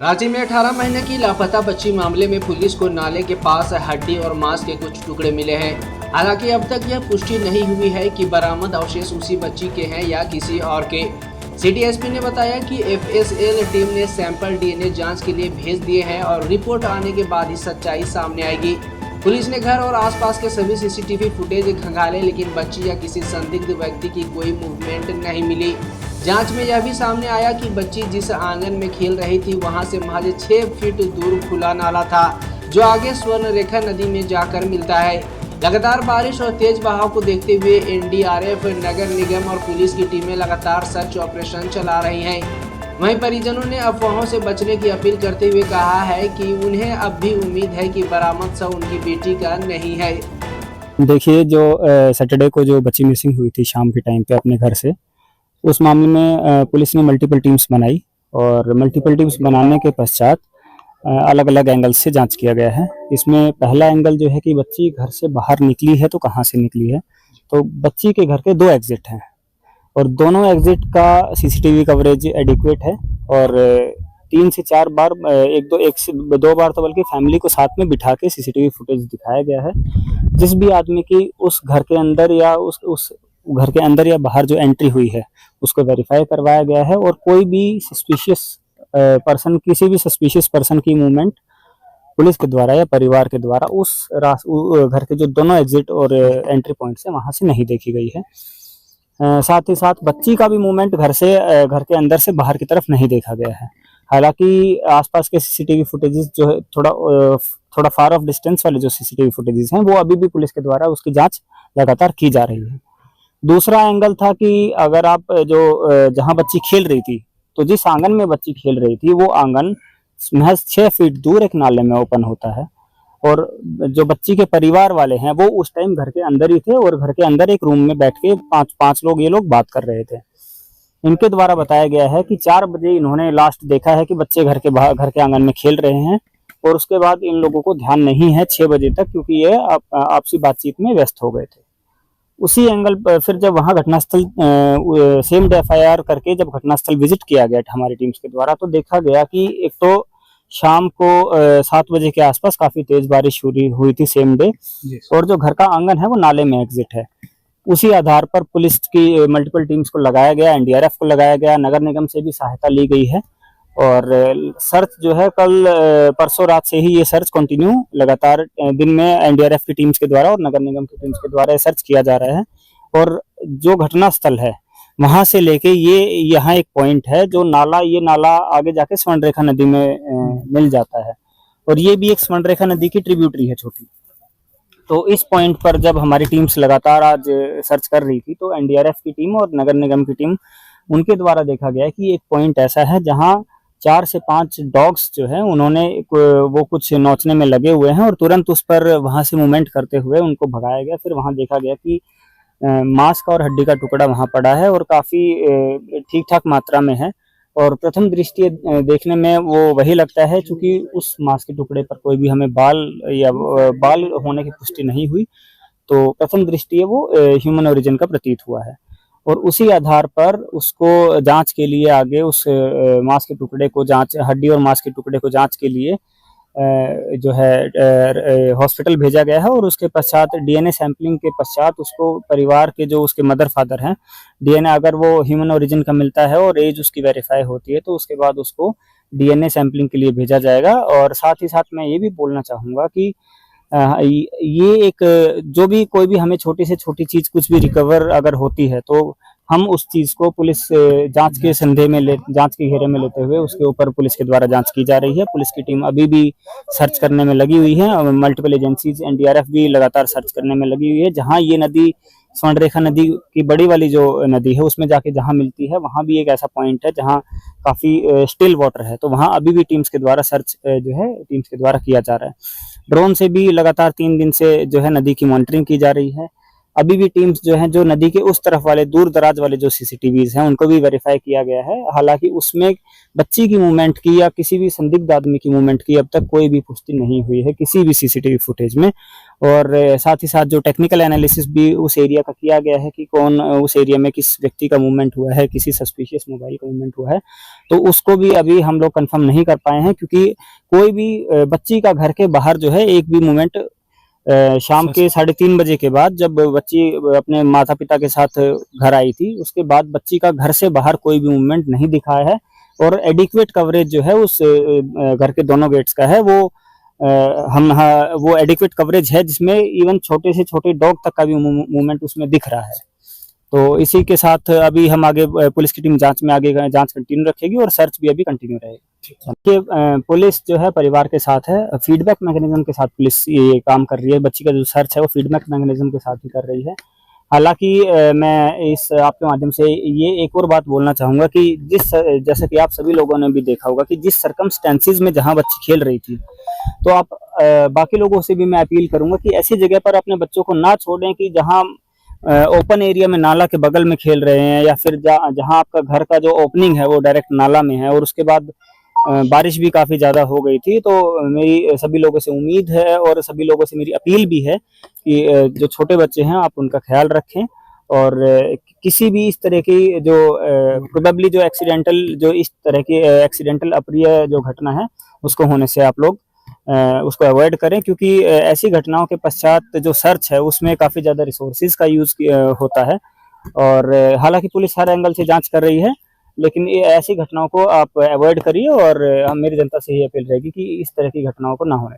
रांची में 18 महीने की लापता बच्ची मामले में पुलिस को नाले के पास हड्डी और मांस के कुछ टुकड़े मिले हैं। हालांकि अब तक यह पुष्टि नहीं हुई है कि बरामद अवशेष उसी बच्ची के हैं या किसी और के। सिटी एसपी ने बताया कि एफएसएल टीम ने सैंपल डीएनए जांच के लिए भेज दिए हैं और रिपोर्ट आने के बाद ही सच्चाई सामने आएगी। पुलिस ने घर और आसपास के सभी सीसीटीवी फुटेज खंगाले, लेकिन बच्ची या किसी संदिग्ध व्यक्ति की कोई मूवमेंट नहीं मिली। जांच में यह भी सामने आया कि बच्ची जिस आंगन में खेल रही थी वहां से महज 6 फीट दूर खुला नाला था, जो आगे स्वर्णरेखा नदी में जाकर मिलता है। लगातार बारिश और तेज बहाव को देखते हुए एनडीआरएफ, नगर निगम और पुलिस की टीमें लगातार सर्च ऑपरेशन चला रही हैं। वहीं परिजनों ने अफवाहों से बचने की अपील करते हुए कहा है कि उन्हें अब भी उम्मीद है कि बरामद शव उनकी बेटी का नहीं है। देखिए, जो सैटरडे को जो बच्ची मिसिंग हुई थी शाम के टाइम पे अपने घर से, उस मामले में पुलिस ने मल्टीपल टीम्स बनाई और मल्टीपल टीम्स बनाने के पश्चात अलग अलग एंगल से जांच किया गया है। इसमें पहला एंगल जो है कि बच्ची घर से बाहर निकली है तो कहाँ से निकली है। तो बच्ची के घर के 2 एग्जिट हैं और दोनों एग्जिट का सीसीटीवी कवरेज एडिक्वेट है और 3 से 4 बार एक से 2 बार तो बल्कि फैमिली को साथ में बिठा के सीसीटीवी फुटेज दिखाया गया है। जिस भी आदमी की उस घर के अंदर या उस घर के अंदर या बाहर जो एंट्री हुई है उसको वेरीफाई करवाया गया है और कोई भी सस्पिशियस पर्सन, किसी भी सस्पिशियस पर्सन की मूवमेंट पुलिस के द्वारा या परिवार के द्वारा उस घर के जो दोनों एग्जिट और एंट्री पॉइंट से वहां से नहीं देखी गई है। साथ ही साथ बच्ची का भी मूवमेंट घर के अंदर से बाहर की तरफ नहीं देखा गया है। हालांकि आसपास के सीसीटीवी फुटेजेस जो है थोड़ा फार ऑफ डिस्टेंस वाले जो सीसीटीवी फुटेजेस हैं वो अभी भी पुलिस के द्वारा उसकी जांच लगातार की जा रही है। दूसरा एंगल था कि अगर आप जहां बच्ची खेल रही थी, तो जिस आंगन में बच्ची खेल रही थी वो आंगन महज 6 फीट दूर एक नाले में ओपन होता है और जो बच्ची के परिवार वाले हैं वो उस टाइम घर के अंदर ही थे और घर के अंदर एक रूम में बैठ के पांच लोग ये लोग बात कर रहे थे। इनके द्वारा बताया गया है कि 4 बजे इन्होंने लास्ट देखा है कि बच्चे घर के आंगन में खेल रहे हैं और उसके बाद इन लोगों को ध्यान नहीं है 6 बजे तक, क्योंकि ये आपसी बातचीत में व्यस्त हो गए थे। उसी एंगल पर फिर जब वहां घटनास्थल सेम डे एफआईआर करके जब घटनास्थल विजिट किया गया हमारी टीम्स के द्वारा, तो देखा गया कि एक तो शाम को 7 बजे के आसपास काफी तेज बारिश हुई थी सेम डे और जो घर का आंगन है वो नाले में एग्जिट है। उसी आधार पर पुलिस की मल्टीपल टीम्स को लगाया गया, एनडीआरएफ को लगाया गया, नगर निगम से भी सहायता ली गई है और सर्च जो है कल परसों रात से ही ये सर्च कंटिन्यू लगातार दिन में एनडीआरएफ की टीम्स के द्वारा और नगर निगम की टीम्स के द्वारा सर्च किया जा रहा है। और जो घटना स्थल है वहां से लेके ये यहाँ एक पॉइंट है जो ये नाला आगे जाके स्वर्णरेखा नदी में मिल जाता है और ये भी एक स्वर्णरेखा नदी की ट्रिब्यूटरी है छोटी। तो इस पॉइंट पर जब हमारी टीम्स लगातार आज सर्च कर रही थी तो एनडीआरएफ की टीम और नगर निगम की टीम, उनके द्वारा देखा गया कि एक पॉइंट ऐसा है जहां 4 से 5 डॉग्स जो है उन्होंने वो कुछ नोचने में लगे हुए हैं और तुरंत उस पर वहां से मूवमेंट करते हुए उनको भगाया गया। फिर वहां देखा गया कि मांस का और हड्डी का टुकड़ा वहां पड़ा है और काफी ठीक ठाक मात्रा में है और प्रथम दृष्टि देखने में वो वही लगता है, क्योंकि उस मांस के टुकड़े पर कोई भी हमें बाल होने की पुष्टि नहीं हुई, तो प्रथम दृष्टि वो ह्यूमन ओरिजिन का प्रतीत हुआ है। और उसी आधार पर उसको जांच के लिए आगे उस मांस के टुकड़े को हड्डी और मांस के टुकड़े को जांच के लिए जो है हॉस्पिटल भेजा गया है और उसके पश्चात डीएनए सैंपलिंग के पश्चात उसको परिवार के जो उसके मदर फादर हैं, डीएनए अगर वो ह्यूमन ओरिजिन का मिलता है और एज उसकी वेरीफाई होती है तो उसके बाद उसको डीएनए सैंपलिंग के लिए भेजा जाएगा। और साथ ही साथ मैं ये भी बोलना चाहूँगा कि ये एक जो भी कोई भी हमें छोटी से छोटी चीज कुछ भी रिकवर अगर होती है तो हम उस चीज को पुलिस जांच के घेरे में लेते हुए उसके ऊपर पुलिस के द्वारा जांच की जा रही है। पुलिस की टीम अभी भी सर्च करने में लगी हुई है और मल्टीपल एजेंसीज, एनडीआरएफ भी लगातार सर्च करने में लगी हुई है। जहां ये नदी स्वर्णरेखा नदी की बड़ी वाली जो नदी है उसमें जाके जहां मिलती है वहां भी एक ऐसा पॉइंट है जहां काफी स्टिल वाटर है, तो वहां अभी भी टीम्स के द्वारा सर्च जो है टीम्स के द्वारा किया जा रहा है। ड्रोन से भी लगातार 3 दिन से जो है नदी की मॉनिटरिंग की जा रही है। अभी भी टीम्स जो हैं जो नदी के उस तरफ वाले दूर दराज वाले जो सीसीटीवीज हैं उनको भी वेरीफाई किया गया है। हालांकि उसमें बच्ची की मूवमेंट की या किसी भी संदिग्ध आदमी की मूवमेंट की अब तक कोई भी पुष्टि नहीं हुई है किसी भी सीसीटीवी फुटेज में। और साथ ही साथ जो टेक्निकल एनालिसिस भी उस एरिया का किया गया है कि कौन उस एरिया में किस व्यक्ति का मूवमेंट हुआ है, किसी सस्पिशियस मोबाइल का मूवमेंट हुआ है, तो उसको भी अभी हम लोग कंफर्म नहीं कर पाए हैं, क्योंकि कोई भी बच्ची का घर के बाहर जो है एक भी मूवमेंट शाम के 3:30 बजे के बाद, जब बच्ची अपने माता पिता के साथ घर आई थी, उसके बाद बच्ची का घर से बाहर कोई भी मूवमेंट नहीं दिखाया है। और एडिक्वेट कवरेज जो है उस घर के दोनों गेट्स का है, वो एडिक्वेट कवरेज है, जिसमें इवन छोटे से छोटे डॉग तक का भी मूवमेंट उसमें दिख रहा है। तो इसी के साथ अभी हम आगे पुलिस की टीम जांच में आगे जांच कंटिन्यू रखेगी और सर्च भी अभी कंटिन्यू रहेगी। देखिए, पुलिस जो है परिवार के साथ है, फीडबैक मैकेनिज्म के साथ पुलिस ये काम कर रही है। बच्ची का जो सर्च है वो फीडबैक मैकेनिज्म के साथ ही कर रही है। हालांकि मैं इस आपके माध्यम से ये एक और बात बोलना चाहूंगा कि जैसे कि आप सभी लोगों ने भी देखा होगा कि जिस सर्कमस्टेंसेस में जहां बच्ची खेल रही थी, तो आप बाकी लोगों से भी मैं अपील करूंगा कि ऐसी जगह पर अपने बच्चों को ना छोड़ें कि जहां ओपन एरिया में नाला के बगल में खेल रहे हैं, या फिर जहां आपका घर का जो ओपनिंग है वो डायरेक्ट नाला में है। और उसके बाद बारिश भी काफी ज्यादा हो गई थी, तो मेरी सभी लोगों से उम्मीद है और सभी लोगों से मेरी अपील भी है कि जो छोटे बच्चे हैं आप उनका ख्याल रखें। और किसी भी इस तरह की जो प्रोबेबली जो इस तरह की एक्सीडेंटल अप्रिय जो घटना है उसको होने से आप लोग उसको अवॉइड करें, क्योंकि ऐसी घटनाओं के पश्चात जो सर्च है उसमें काफी ज्यादा रिसोर्सेज का यूज होता है। और हालांकि पुलिस हर एंगल से जांच कर रही है, लेकिन ये ऐसी घटनाओं को आप अवॉइड करिए। और मेरी जनता से ये अपील रहेगी कि इस तरह की घटनाओं को ना होने दें।